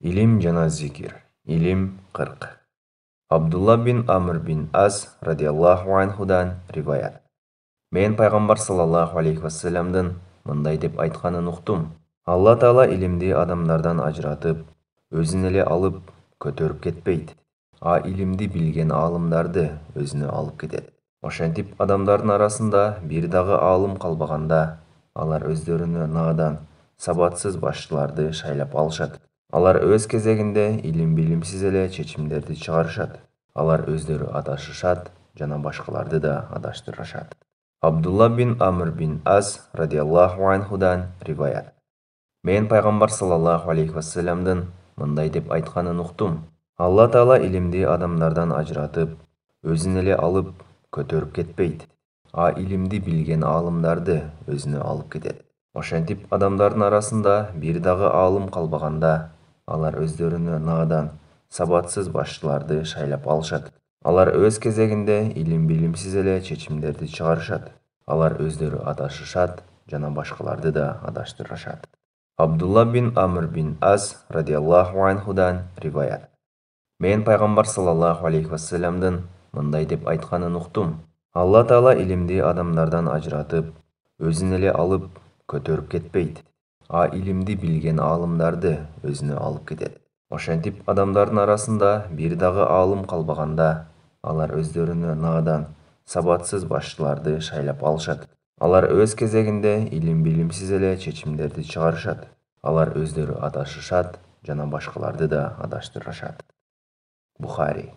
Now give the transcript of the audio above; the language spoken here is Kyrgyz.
Илим жана зикир. Илим 40. Абдулла бин Амр бин Аз радиаллаху анхудан риваят. Мен пайғамбар саллаллаху алейхи вассаламдын мындай деп айтканын уктум. Алла Таала илимди адамдардан ажыратып, өзүн эле алып көтөрүп кетпейт. А илимди билген аалымдарды өзүнө алып кетет. Ошентип адамдардын арасында бир дагы аалым калбаганда, алар өздөрүнө наадан, сабатсыз башчыларды шайлап алышат. Алар өз кезегинде илим-билимсиз эле чечимдерди чыгарышат. Алар өздөрү адашышат жана башкаларды да адаштырышат. Абдулла бин Амр бин Аз радиаллаху анхудан риваят. Мен пайгамбар саллаллаху алейхи вассаламдын мындай деп айтканын уктум. Алла Таала илимди адамдардан ажыратып, өзүн эле алып көтөрүп кетпейт. А илимди билген аалымдарды өзүнө алып кетет. Ошентип адамдардын арасында бир дагы аалым калбаганда, алар өздөрүнө наадан, сабатсыз башчыларды шайлап алышат. Алар өз кезегинде илим-билимсиз эле чечимдерди чыгарышат. Алар өздөрү адашышат жана башкаларды да адаштырышат. Абдулла бин Амр бин Аз радиаллаху анхудан риваят. Мен пайгамбар саллаллаху алейхи вассаламдын мындай деп айтканын уктум. Алла Таала илимди адамдардан ажыратып, өзүн эле алып көтөрүп кетпейт. А илимди билген аалымдарды өзүнө алып кетет. Ошентип адамдардын арасында бир дагы аалым калбаганда, алар өздөрүнө наадан, сабатсыз башчыларды шайлап алышат. Алар өз кезегинде илим-билимсиз эле чечимдерди чыгарышат. Алар өздөрү адашышат жана башкаларды да адаштырышат. Бухари